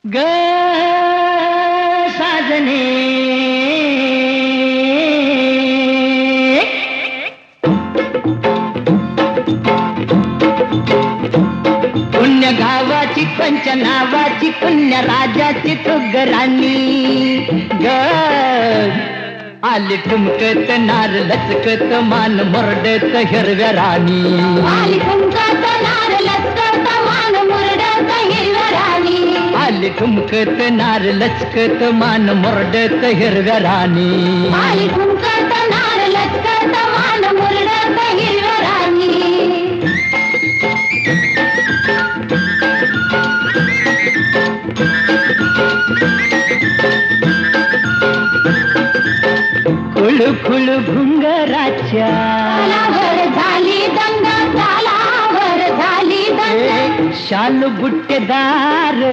ग साजने पुण्य गावाची पंच नावाची पुण्य राजाची तुगराणी ग आली ठुमकत नार लचकत मान मुरडत हिरव्या राणी आली ठुमकत नार लचकत मान मुरडत हिरव्या राणी आली ठुमकत नार लचकत मान मुरडत हिरव्या राणी आली ठुमकत नार लचकत मान मुरडत हिरव्या राणी खुळू खुळू घुंगराच्या तालावर झाली दंग तालावर झाली दंग शालू बुट्टेदार